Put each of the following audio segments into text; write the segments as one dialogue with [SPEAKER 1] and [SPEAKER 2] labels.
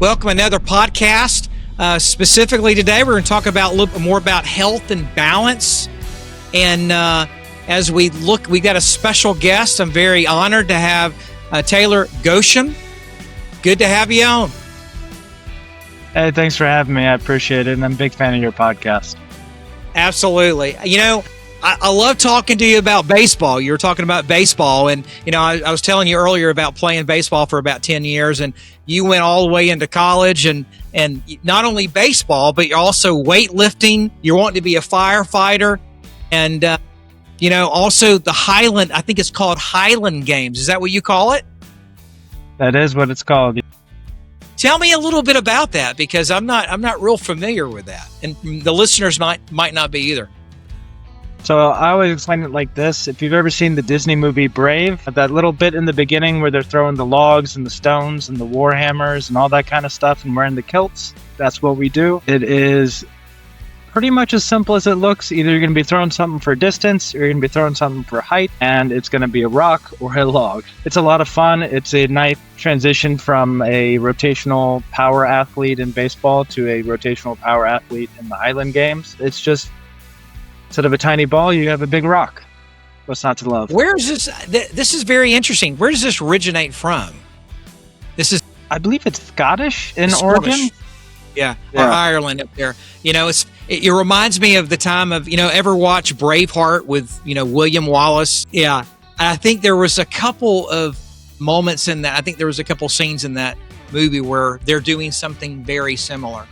[SPEAKER 1] Welcome to another podcast. Specifically today, we're going to talk about a little bit more about health and balance. And as we look, we got a special guest. I'm very honored to have Taylor Goshen. Good to have you on.
[SPEAKER 2] Hey, thanks for having me. I appreciate it. And I'm a big fan of your podcast.
[SPEAKER 1] Absolutely. You know, I love talking to you about baseball. You were talking about baseball. And, you know, I was telling you earlier about playing baseball for about 10 years. And you went all the way into college and not only baseball, but you're also weightlifting. You're wanting to be a firefighter. And, you know, also the Highland, I think it's called Highland Games. Is that what you call it?
[SPEAKER 2] That is what it's called.
[SPEAKER 1] Tell me a little bit about that, because I'm not real familiar with that. And the listeners might not be either.
[SPEAKER 2] So I always explain it like this. If you've ever seen the Disney movie Brave, that little bit in the beginning where they're throwing the logs and the stones and the war hammers and all that kind of stuff and wearing the kilts, that's what we do. It is pretty much as simple as it looks. Either you're going to be throwing something for distance or you're going to be throwing something for height, and it's going to be a rock or a log. It's a lot of fun. It's a nice transition from a rotational power athlete in baseball to a rotational power athlete in the Highland Games. It's just, instead of a tiny ball, you have a big rock. What's not to love?
[SPEAKER 1] Where is this? This is very interesting. Where does this originate from?
[SPEAKER 2] I believe it's Scottish in
[SPEAKER 1] Scottish.
[SPEAKER 2] origin.
[SPEAKER 1] Yeah, or Ireland up there. You know, it reminds me of the time of, you know, ever watch Braveheart with, you know, William Wallace? Yeah. I think there was a couple of moments in that. I think there was a couple scenes in that movie where they're doing something very similar.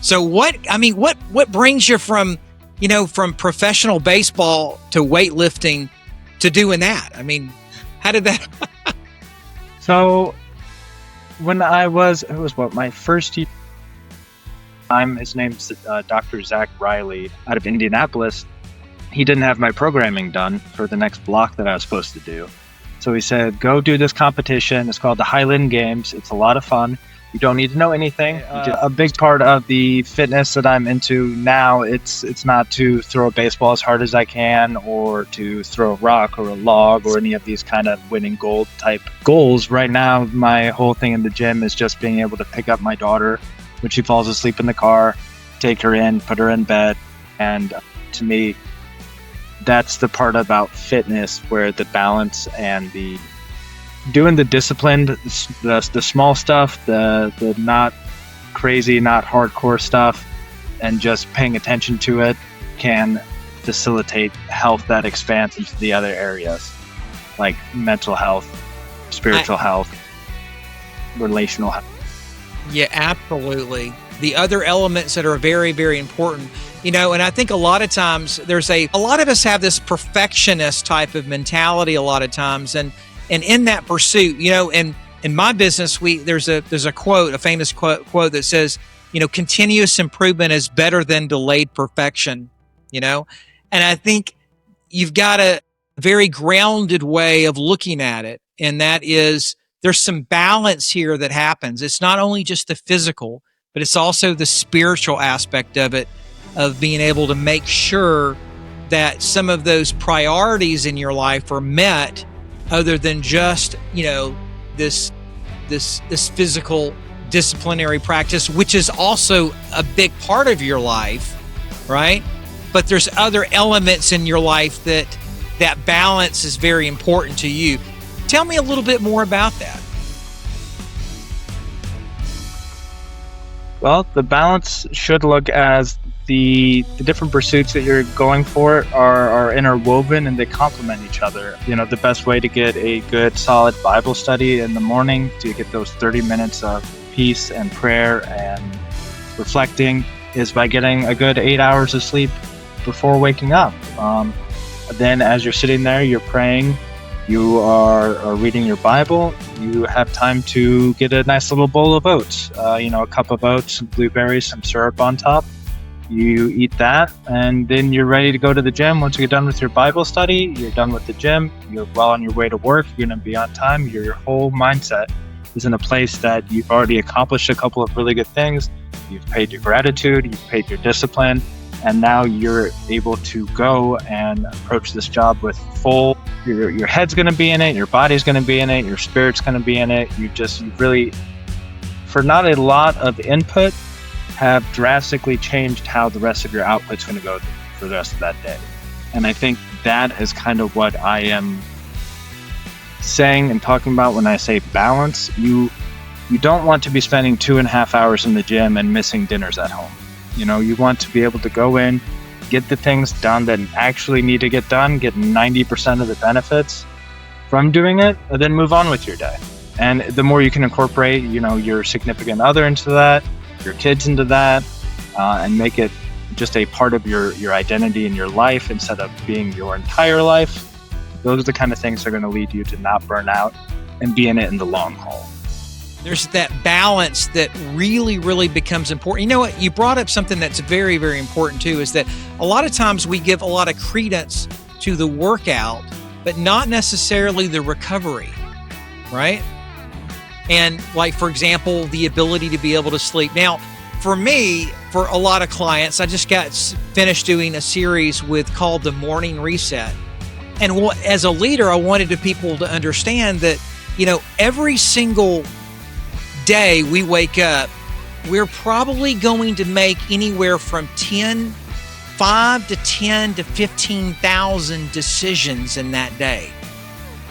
[SPEAKER 1] So what brings you from, you know, from professional baseball to weightlifting to doing that? I mean, how did that?
[SPEAKER 2] So when it was my first year, his name's Dr. Zach Riley out of Indianapolis. He didn't have my programming done for the next block that I was supposed to do. So he said, go do this competition. It's called the Highland Games. It's a lot of fun. You don't need to know anything. A big part of the fitness that I'm into now, it's not to throw a baseball as hard as I can or to throw a rock or a log or any of these kind of winning gold type goals. Right now, my whole thing in the gym is just being able to pick up my daughter when she falls asleep in the car, take her in, put her in bed. And to me, that's the part about fitness where the balance and the doing the disciplined, the small stuff, the not crazy, not hardcore stuff, and just paying attention to it can facilitate health that expands into the other areas, like mental health, spiritual health, relational health.
[SPEAKER 1] Yeah, absolutely. The other elements that are very, very important, you know, and I think a lot of times a lot of us have this perfectionist type of mentality a lot of times. And in that pursuit, you know, in my business, there's a quote, a famous quote that says, you know, continuous improvement is better than delayed perfection, you know? And I think you've got a very grounded way of looking at it. And that is, there's some balance here that happens. It's not only just the physical, but it's also the spiritual aspect of it, of being able to make sure that some of those priorities in your life are met, other than just, you know, this physical disciplinary practice, which is also a big part of your life, right? But there's other elements in your life that balance is very important to you. Tell me a little bit more about that.
[SPEAKER 2] Well, the balance should look as the different pursuits that you're going for are interwoven and they complement each other. You know, the best way to get a good, solid Bible study in the morning, to get those 30 minutes of peace and prayer and reflecting, is by getting a good 8 hours of sleep before waking up. Then as you're sitting there, you're praying, you are reading your Bible, you have time to get a nice little bowl of oats, you know, a cup of oats, some blueberries, some syrup on top. You eat that, and then you're ready to go to the gym. Once you get done with your Bible study, you're done with the gym, you're well on your way to work, you're going to be on time. Your whole mindset is in a place that you've already accomplished a couple of really good things. You've paid your gratitude, you've paid your discipline, and now you're able to go and approach this job with full, your head's going to be in it, your body's going to be in it, your spirit's going to be in it. You really for not a lot of input, have drastically changed how the rest of your output's going to go for the rest of that day. And I think that is kind of what I am saying and talking about when I say balance. You don't want to be spending 2.5 hours in the gym and missing dinners at home. You want to be able to go in, get the things done that actually need to get done, get 90% of the benefits from doing it, and then move on with your day. And the more you can incorporate, your significant other into that, your kids into that, and make it just a part of your identity in your life instead of being your entire life, those are the kind of things that are going to lead you to not burn out and be in it in the long haul.
[SPEAKER 1] There's that balance that really, really becomes important. You know what? You brought up something that's very, very important too, is that a lot of times we give a lot of credence to the workout, but not necessarily the recovery, right? And like, for example, the ability to be able to sleep. Now, for me, for a lot of clients, I just got finished doing a series called The Morning Reset. And as a leader, I wanted people to understand that, every single day we wake up, we're probably going to make anywhere from 5 to 10 to 15,000 decisions in that day.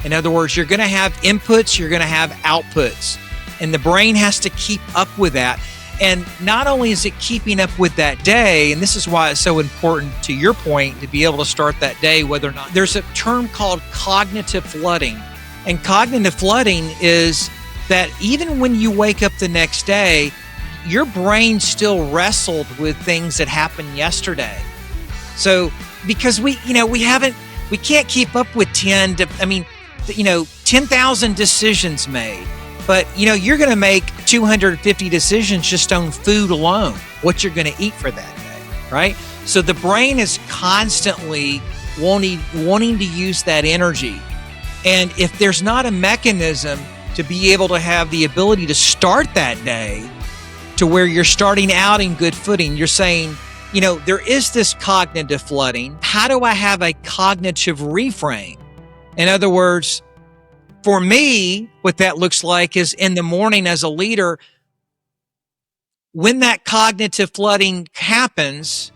[SPEAKER 1] In other words, you're going to have inputs, you're going to have outputs, and the brain has to keep up with that. And not only is it keeping up with that day, and this is why it's so important, to your point, to be able to start that day, whether or not there's a term called cognitive flooding. And cognitive flooding is that even when you wake up the next day, your brain still wrestled with things that happened yesterday. So because we can't keep up with 10,000 decisions made. But, you're going to make 250 decisions just on food alone, what you're going to eat for that day, right? So the brain is constantly wanting to use that energy. And if there's not a mechanism to be able to have the ability to start that day to where you're starting out in good footing, you're saying, there is this cognitive flooding. How do I have a cognitive reframe? In other words, for me, what that looks like is in the morning as a leader, when that cognitive flooding happens,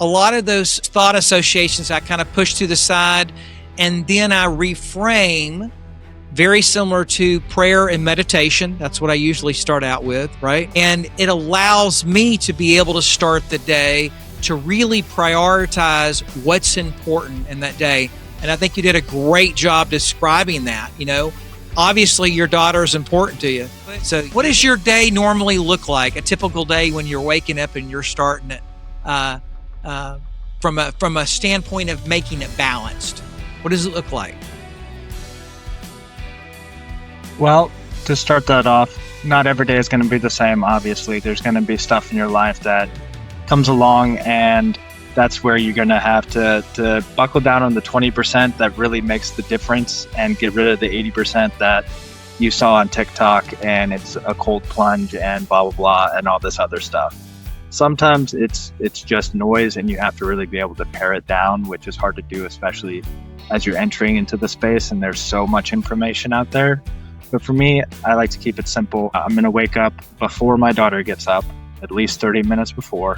[SPEAKER 1] a lot of those thought associations I kind of push to the side, and then I reframe, very similar to prayer and meditation. That's what I usually start out with, right? And it allows me to be able to start the day to really prioritize what's important in that day. And I think you did a great job describing that. Obviously your daughter is important to you. So what does your day normally look like? A typical day when you're waking up and you're starting it from a standpoint of making it balanced. What does it look like?
[SPEAKER 2] Well, to start that off, not every day is going to be the same. Obviously, there's going to be stuff in your life that comes along, and that's where you're going to have to buckle down on the 20% that really makes the difference and get rid of the 80% that you saw on TikTok and it's a cold plunge and blah, blah, blah, and all this other stuff. Sometimes it's just noise and you have to really be able to pare it down, which is hard to do, especially as you're entering into the space and there's so much information out there. But for me, I like to keep it simple. I'm going to wake up before my daughter gets up, at least 30 minutes before,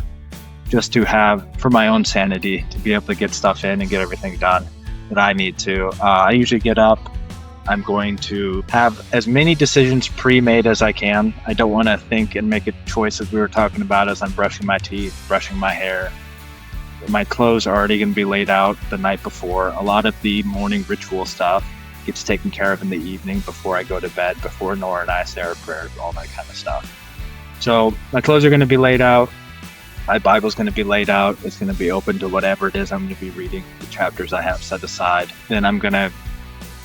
[SPEAKER 2] just to have, for my own sanity, to be able to get stuff in and get everything done that I need to. I usually get up. I'm going to have as many decisions pre-made as I can. I don't want to think and make a choice, as we were talking about, as I'm brushing my teeth, brushing my hair. My clothes are already going to be laid out the night before. A lot of the morning ritual stuff gets taken care of in the evening before I go to bed, before Nora and I say our prayers, all that kind of stuff. So my clothes are going to be laid out. My Bible's going to be laid out. It's going to be open to whatever it is I'm going to be reading, the chapters I have set aside. Then I'm going to,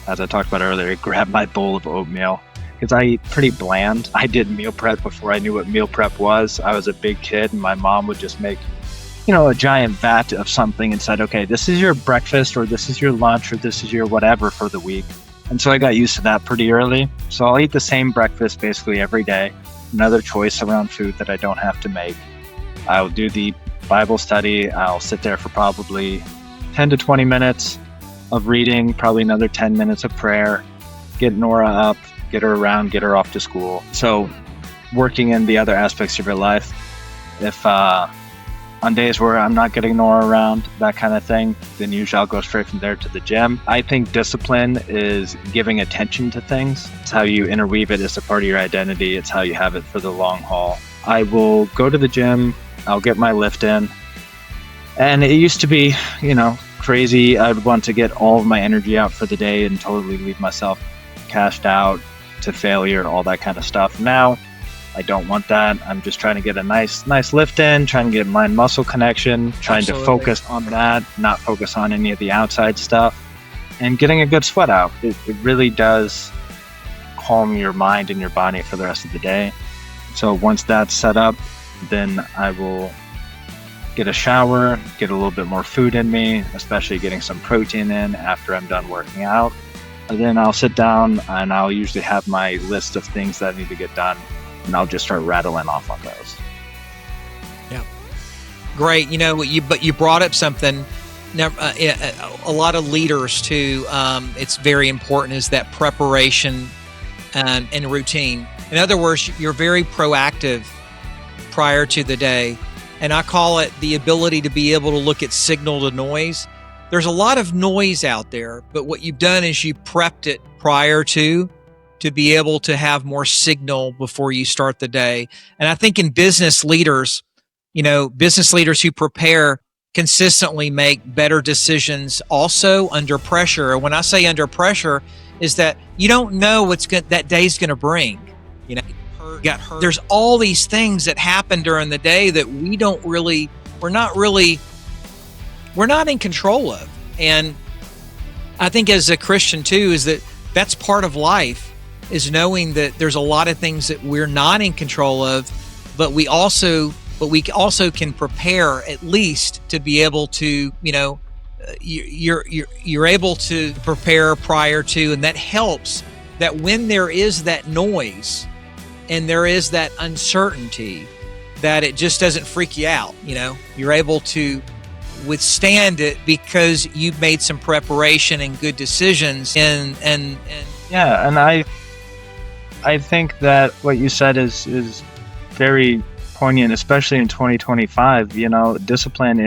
[SPEAKER 2] as I talked about earlier, grab my bowl of oatmeal because I eat pretty bland. I did meal prep before I knew what meal prep was. I was a big kid and my mom would just make, a giant vat of something and said, okay, this is your breakfast or this is your lunch or this is your whatever for the week. And so I got used to that pretty early. So I'll eat the same breakfast basically every day. Another choice around food that I don't have to make. I'll do the Bible study. I'll sit there for probably 10 to 20 minutes of reading, probably another 10 minutes of prayer, get Nora up, get her around, get her off to school. So working in the other aspects of your life. If on days where I'm not getting Nora around, that kind of thing, then usually I'll go straight from there to the gym. I think discipline is giving attention to things. It's how you interweave it as a part of your identity. It's how you have it for the long haul. I will go to the gym, I'll get my lift in. And it used to be, crazy. I'd want to get all of my energy out for the day and totally leave myself cashed out to failure, all that kind of stuff. Now, I don't want that. I'm just trying to get a nice lift in, trying to get mind-muscle connection, trying to focus on that, not focus on any of the outside stuff, and getting a good sweat out. It really does calm your mind and your body for the rest of the day. So once that's set up, then I will get a shower, get a little bit more food in me, especially getting some protein in after I'm done working out. And then I'll sit down and I'll usually have my list of things that I need to get done, and I'll just start rattling off on those.
[SPEAKER 1] Yeah, great. But you brought up something. Now, a lot of leaders too. It's very important is that preparation and routine. In other words, you're very proactive prior to the day, and I call it the ability to be able to look at signal to noise. There's a lot of noise out there, but what you've done is you prepped it prior to be able to have more signal before you start the day. And I think in business leaders who prepare consistently make better decisions also under pressure. And when I say under pressure is that you don't know that day's going to bring. Got hurt. There's all these things that happen during the day that we're not in control of. And I think as a Christian too, is that's part of life, is knowing that there's a lot of things that we're not in control of, but we also can prepare at least to be able to, you're able to prepare prior to, and that helps that when there is that noise and there is that uncertainty, that it just doesn't freak you out. You're able to withstand it because you've made some preparation and good decisions. And
[SPEAKER 2] I think that what you said is very poignant, especially in 2025. Discipline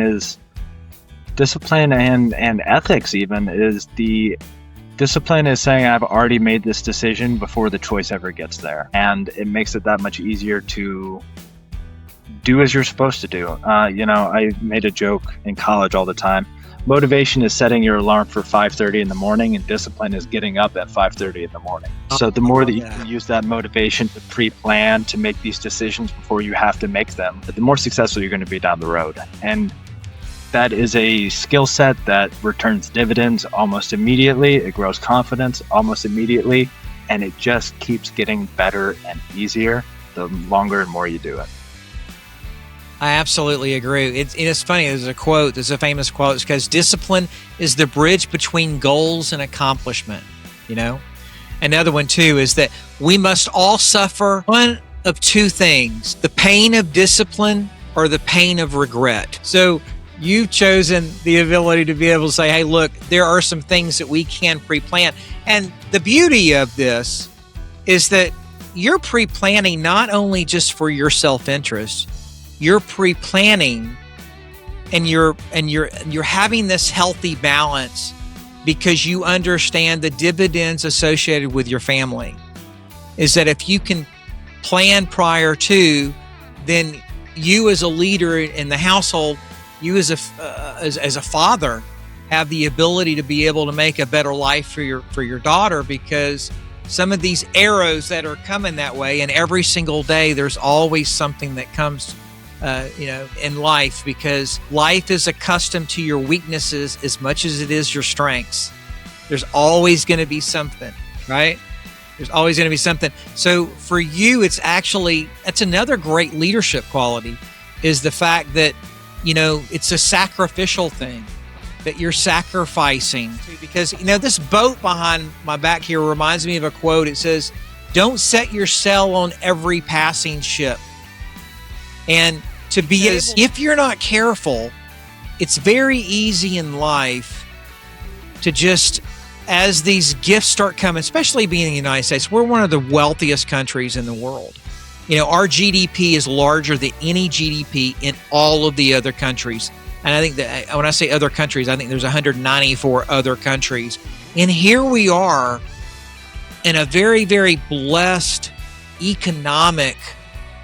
[SPEAKER 2] and ethics even is the discipline is saying I've already made this decision before the choice ever gets there, and it makes it that much easier to do as you're supposed to do. I made a joke in college all the time. Motivation is setting your alarm for 5:30 in the morning, and discipline is getting up at 5:30 in the morning. So the more that you can use that motivation to pre-plan, to make these decisions before you have to make them, the more successful you're going to be down the road. And that is a skill set that returns dividends almost immediately. It grows confidence almost immediately, and it just keeps getting better and easier the longer and more you do it.
[SPEAKER 1] I absolutely agree. It's funny. There's a famous quote. It's because discipline is the bridge between goals and accomplishment. Another one too is that we must all suffer one of two things: the pain of discipline or the pain of regret. So you've chosen the ability to be able to say, hey, look, there are some things that we can pre-plan. And the beauty of this is that you're pre-planning not only just for your self-interest, you're pre-planning and you're having this healthy balance because you understand the dividends associated with your family. Is that if you can plan prior to, then you as a leader in the household, you as a father, have the ability to be able to make a better life for your daughter, because some of these arrows that are coming that way, and every single day there's always something that comes in life, because life is accustomed to your weaknesses as much as it is your strengths. There's always going to be something, right? There's always going to be something. So for you, that's another great leadership quality, is the fact that, it's a sacrificial thing that you're sacrificing. Because, this boat behind my back here reminds me of a quote. It says, don't set your sail on every passing ship. And if you're not careful, it's very easy in life to just, as these gifts start coming, especially being in the United States, we're one of the wealthiest countries in the world. Our GDP is larger than any GDP in all of the other countries. And I think that when I say other countries, I think there's 194 other countries. And here we are in a very, very blessed economic,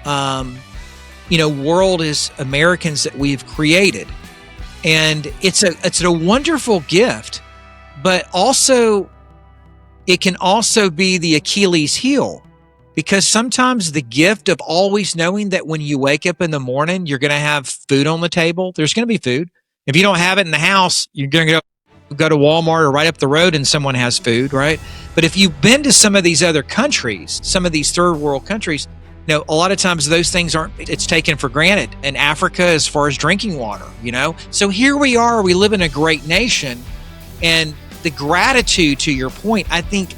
[SPEAKER 1] world as Americans that we've created. And it's a wonderful gift, but also it can also be the Achilles heel, because sometimes the gift of always knowing that when you wake up in the morning, you're going to have food on the table. There's going to be food. If you don't have it in the house, you're going to go to Walmart or right up the road and someone has food, right? But if you've been to some of these other countries, some of these third world countries, a lot of times those things it's taken for granted. In Africa, as far as drinking water, So here we are, we live in a great nation, and the gratitude, to your point, I think,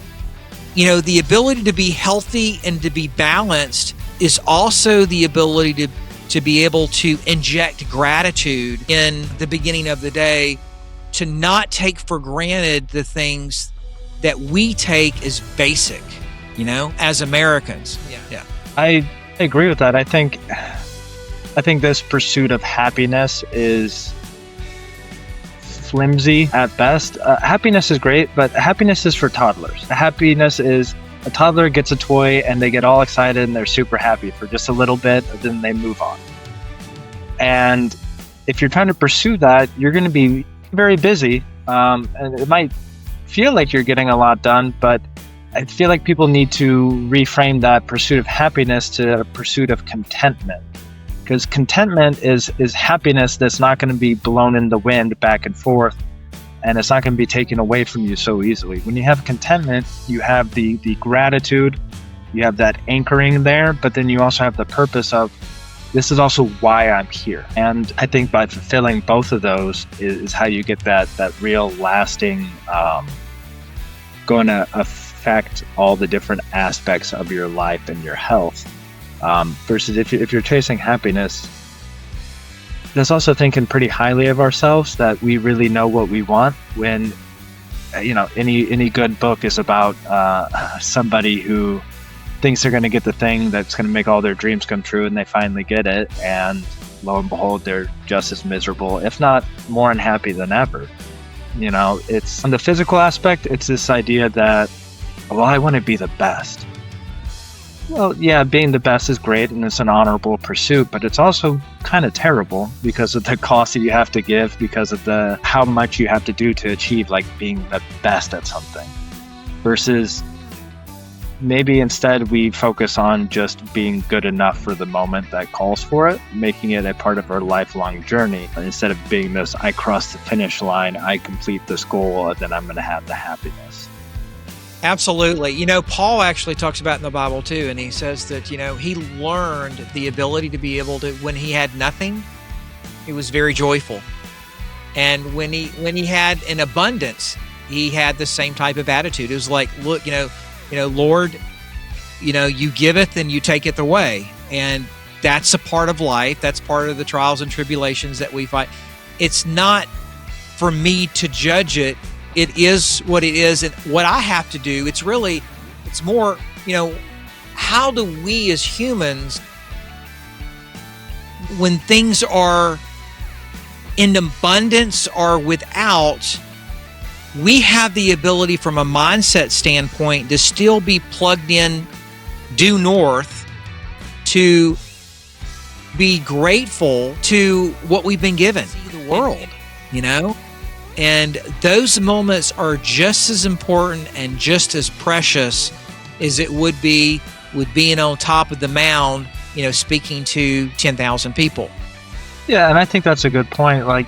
[SPEAKER 1] the ability to be healthy and to be balanced is also the ability to be able to inject gratitude in the beginning of the day, to not take for granted the things that we take as basic, as Americans. Yeah.
[SPEAKER 2] I agree with that. I think this pursuit of happiness is flimsy at best. Happiness is great, but happiness is for toddlers. Happiness is a toddler gets a toy and they get all excited and they're super happy for just a little bit, then they move on. And if you're trying to pursue that, you're going to be very busy, and it might feel like you're getting a lot done, but I feel like people need to reframe that pursuit of happiness to a pursuit of contentment. Because contentment is happiness that's not going to be blown in the wind back and forth, and it's not going to be taken away from you so easily. When you have contentment, you have the gratitude, you have that anchoring there, but then you also have the purpose of, this is also why I'm here. And I think by fulfilling both of those is how you get that real lasting, going to affect all the different aspects of your life and your health. Versus if you're chasing happiness, that's also thinking pretty highly of ourselves, that we really know what we want. When any good book is about somebody who thinks they're going to get the thing that's going to make all their dreams come true, and they finally get it, and lo and behold, they're just as miserable, if not more unhappy than ever. It's on the physical aspect, it's this idea that, I want to be the best. Well, yeah, being the best is great and it's an honorable pursuit, but it's also kind of terrible because of the cost that you have to give, because of how much you have to do to achieve being the best at something. Versus maybe instead we focus on just being good enough for the moment that calls for it, making it a part of our lifelong journey, instead of being this, I cross the finish line, I complete this goal, and then I'm going to have the happiness.
[SPEAKER 1] Absolutely. Paul actually talks about in the Bible too, and he says that, he learned the ability to be able to, when he had nothing, he was very joyful. And when he had an abundance, he had the same type of attitude. It was like, look, Lord, you giveth and you taketh away. And that's a part of life. That's part of the trials and tribulations that we fight. It's not for me to judge it. It is what it is. And what I have to do, it's more, how do we as humans, when things are in abundance or without, we have the ability from a mindset standpoint to still be plugged in due north, to be grateful to what we've been given, the world, And those moments are just as important and just as precious as it would be with being on top of the mound, speaking to 10,000 people.
[SPEAKER 2] Yeah, and I think that's a good point.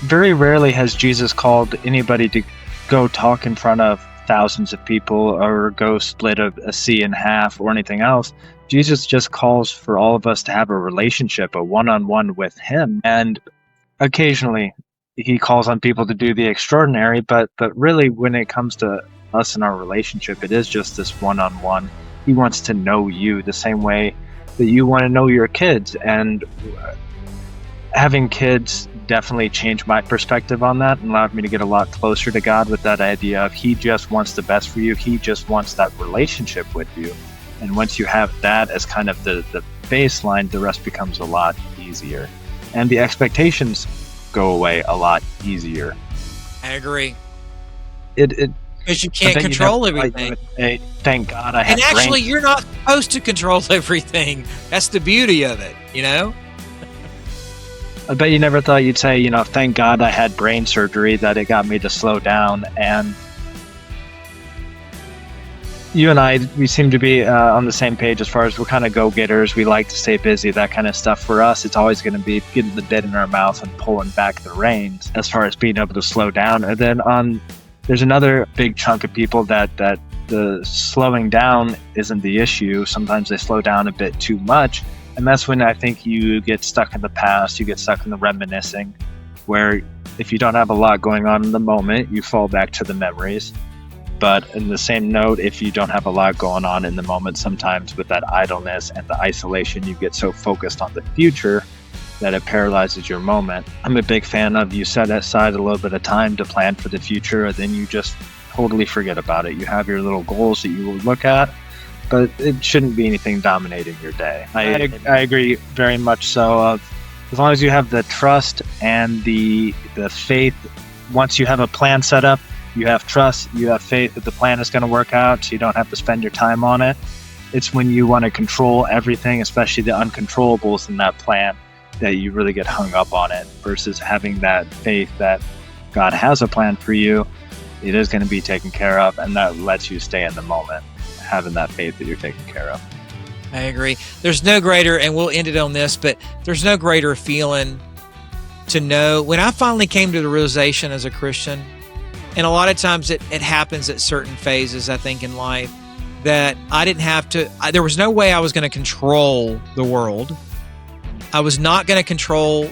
[SPEAKER 2] Very rarely has Jesus called anybody to go talk in front of thousands of people or go split a sea in half or anything else. Jesus just calls for all of us to have a relationship, a one-on-one with him. And occasionally he calls on people to do the extraordinary, but really when it comes to us and our relationship, it is just this one-on-one. He wants to know you the same way that you want to know your kids. And having kids definitely changed my perspective on that and allowed me to get a lot closer to God with that idea of he just wants the best for you. He just wants that relationship with you. And once you have that as kind of the baseline, the rest becomes a lot easier. And the expectations go away a lot easier.
[SPEAKER 1] I agree.
[SPEAKER 2] It
[SPEAKER 1] Because you can't control everything.
[SPEAKER 2] Thank God I have
[SPEAKER 1] And actually, you're not supposed to control everything. That's the beauty of it, you know?
[SPEAKER 2] I bet you never thought you'd say, thank God I had brain surgery, that it got me to slow down. And you and I, we seem to be on the same page as far as we're kind of go-getters. We like to stay busy, that kind of stuff. For us, it's always going to be getting the bit in our mouth and pulling back the reins as far as being able to slow down. And then there's another big chunk of people that the slowing down isn't the issue. Sometimes they slow down a bit too much. And that's when I think you get stuck in the past, you get stuck in the reminiscing, where if you don't have a lot going on in the moment, you fall back to the memories. But in the same note, if you don't have a lot going on in the moment, sometimes with that idleness and the isolation, you get so focused on the future that it paralyzes your moment. I'm a big fan of you set aside a little bit of time to plan for the future, and then you just totally forget about it. You have your little goals that you will look at, but it shouldn't be anything dominating your day. I agree very much so. As long as you have the trust and the faith, once you have a plan set up, you have trust, you have faith that the plan is going to work out, so you don't have to spend your time on it. It's when you want to control everything, especially the uncontrollables in that plan, that you really get hung up on it, versus having that faith that God has a plan for you. It is going to be taken care of, and that lets you stay in the moment, having that faith that you're taken care of.
[SPEAKER 1] I agree. There's no greater, and we'll end it on this, but there's no greater feeling to know, when I finally came to the realization as a Christian, and a lot of times it happens at certain phases, I think, in life, that I didn't have to, there was no way I was going to control the world. I was not going to control,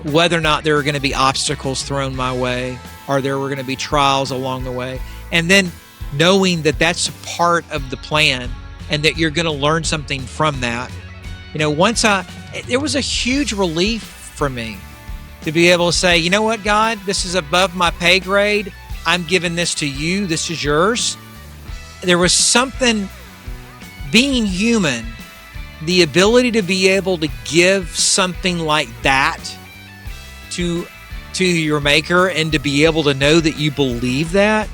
[SPEAKER 1] whether or not there were going to be obstacles thrown my way, or there were going to be trials along the way. And then knowing that that's part of the plan and that you're going to learn something from that. There was a huge relief for me to be able to say, you know what, God, this is above my pay grade. I'm giving this to you. This is yours. There was something, being human, the ability to be able to give something like that to your maker, and to be able to know that you believe that,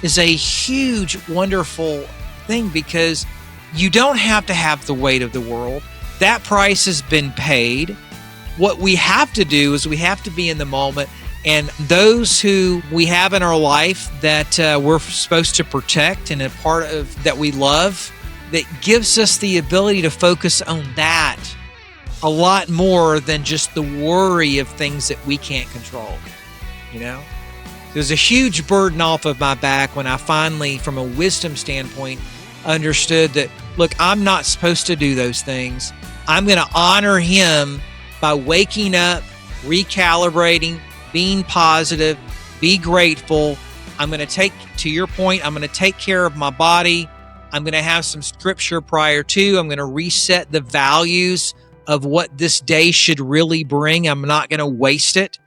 [SPEAKER 1] is a huge, wonderful thing, because you don't have to have the weight of the world. That price has been paid. What we have to do is we have to be in the moment, and those who we have in our life that we're supposed to protect and a part of that we love, that gives us the ability to focus on that a lot more than just the worry of things that we can't control. There's a huge burden off of my back when I finally, from a wisdom standpoint, understood that, look, I'm not supposed to do those things. I'm going to honor him by waking up, recalibrating, being positive, be grateful. I'm going to to your point, I'm going to take care of my body. I'm going to have some scripture prior to. I'm going to reset the values of what this day should really bring. I'm not going to waste it.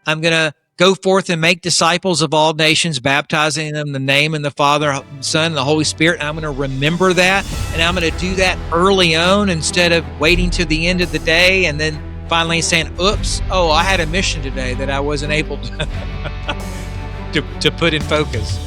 [SPEAKER 1] I'm going to go forth and make disciples of all nations, baptizing them in the name of the Father, Son, and the Holy Spirit. And I'm going to remember that, and I'm going to do that early on instead of waiting to the end of the day and then finally saying, oops, I had a mission today that I wasn't able to put in focus.